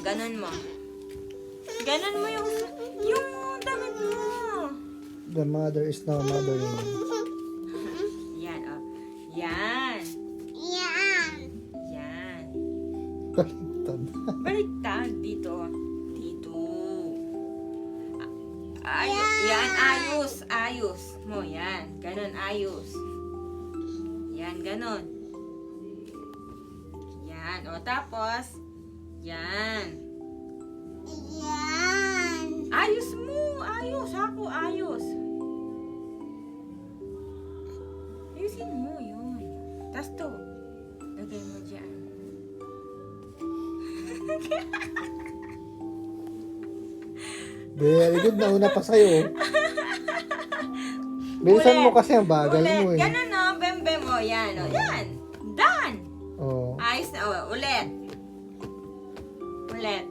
ganon mo. Ganon mo yung damit mo. The mother is now mothering. Yan, oh. Yan. Yan. Yan. Baliktad. Baliktad. Dito. Dito. Yan, ayos. Ayos mo, yan. Ganon, ayos. Yan, ganon. Yan, o tapos, yan. Yan. Ayos mo, ayos. Ako, ayos. Ayusin mo, yun. Tapos to, lagay mo dyan. Very good. Nauna pa sa'yo. Bilisan mo kasi ang bagal Ulit. mo eh. Ganon, no? Bembe mo, yan. O, yan. Done. Oh. Ayos na, o, ulit. Ulit.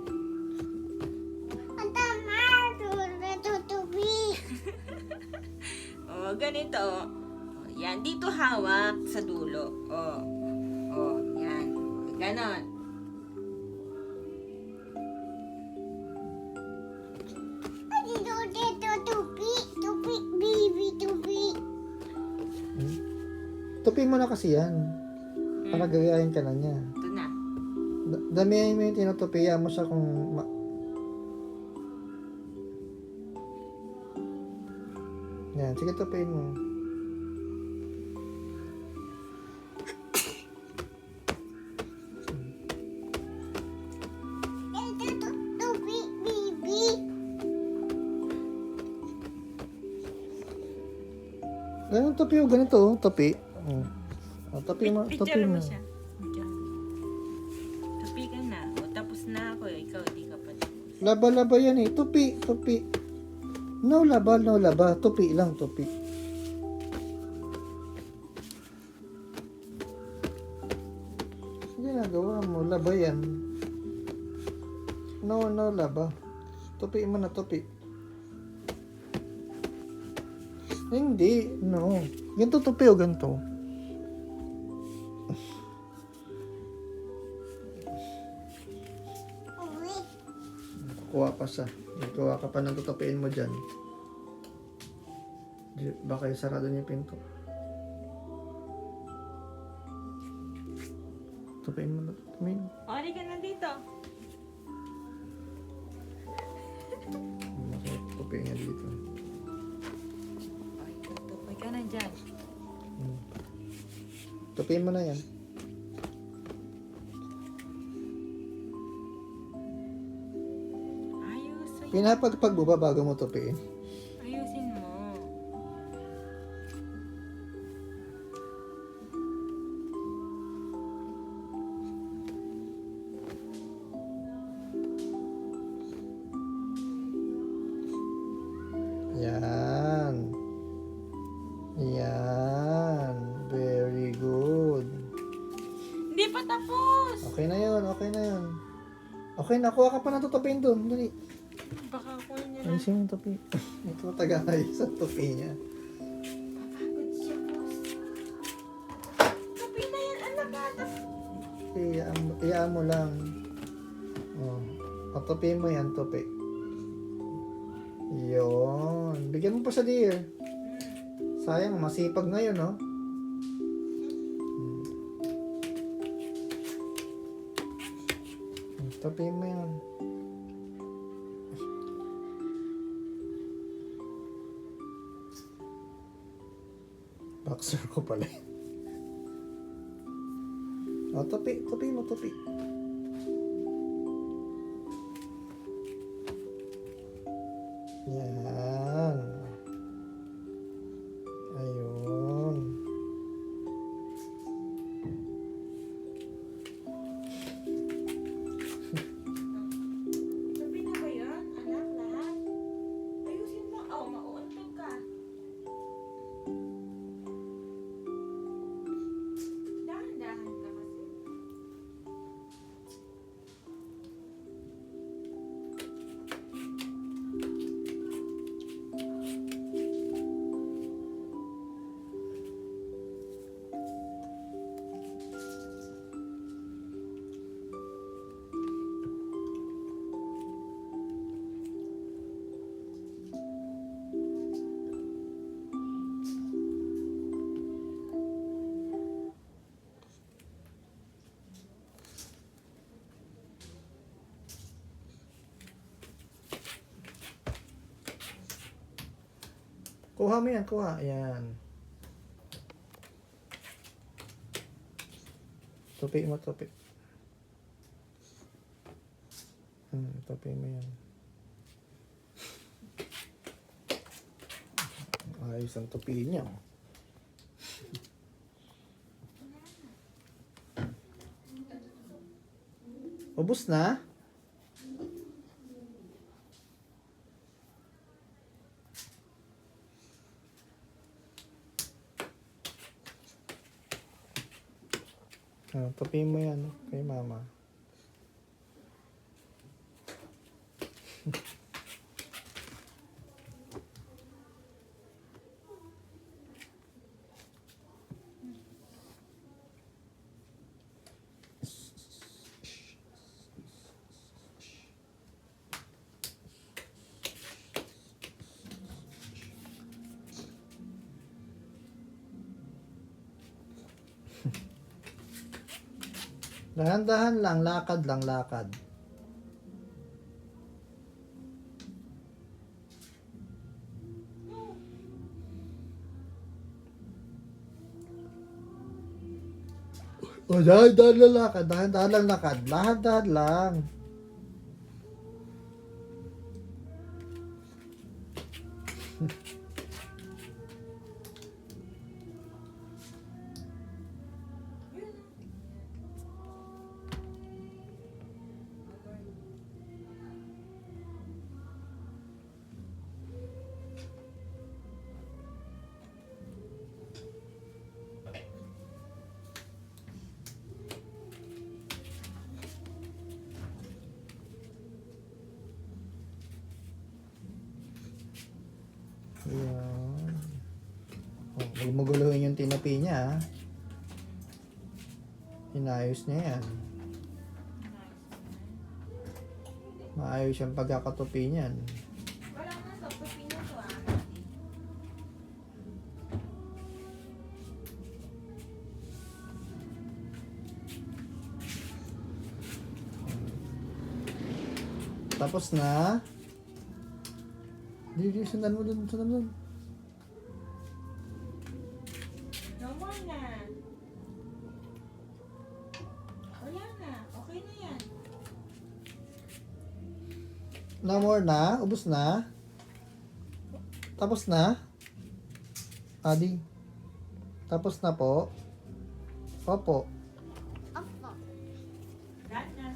Ang tama. Tutubi. O, ganito. O, yan, dito hawak sa dulo. O, yan. O, ganon. Dito, tubi. Tubi, baby, tubi. Tupi mo na kasi yan. Para gagayahin ka na niya. Ito na. Damihan mo yung tinutupiya mo siya kung... Yan, sige tupiin mo. Dito, tubi, baby. Ganun tupi o ganito, oh, tupi. Oh. Oh, tupi mo, tupi Picture mo. mo siya. Diyan. Tupi ka na. O, tapos na ako. Ikaw, di ka pa tapos. Laba-laba yan eh, tupi, tupi. No laba, no laba, tupi lang, tupi. Ginagawa mo, laba yan. No laba. Tupi mo na, tupi. Hindi, no. Ganito tupi o ganito. Uwi. Kuha pa siya. Kuha ka pa ng tutupiin mo dyan. Baka sarado niya yung pinto. Tupiin mo na. Tupiin. O, di ka na dito. Masarap tupiin niya dito. Ay, tupoy ka na dyan. Tupiin mo na yan. Ayos. Pinapagpagbaba bago mo tupiin. Ayusin mo. Yan. Yan. Very good. Hindi pa tapos. Okay na yun, okay na yun. Okay na, kuha ka pa ng tutupiin doon. Dali. Baka ako niya na. Alisin mo yung tupi. Ito tagaayos sa tupi niya. Good siya, boss. Tupi na yan, anak ka. Iyaan mo lang. Oh. Tupiin mo yan, tupi. Yun. Bigyan mo pa sa dear. Sayang, masipag ngayon, no? Tupiin mo yan. Boxer ko pala. Oh, tupi mo, tupi. Yan. Ayun. Tupi na ba yun, anak, lahat? Ayusin mo. Oh, mauuntog ka. Dahan-dahan ka kasi. Kuha mo yan, kuha. Ayan. Tupi mo, tupi. Tupi mo yan. Ayos ang tupi niya. Ubus na? Tupi mo yan kay mama. Dahan-dahan lang, lakad lang, lakad. O, dahan-dahan lang lakad, dahan-dahan lang lakad, dahan-dahan lang. Ayan. Huwag mo guluhin yung tinapi niya, ha? Inayos niya yan. Maayos yung pagkakatupi niyan. Wala na sa pupino to Tapos na. Di, sundan mo dun, sundan mo dun. No more na. Wala na. Okay na yan. No more na? Ubus na? Tapos na? Adi? Tapos na po? Opo. Opo. Lahat na.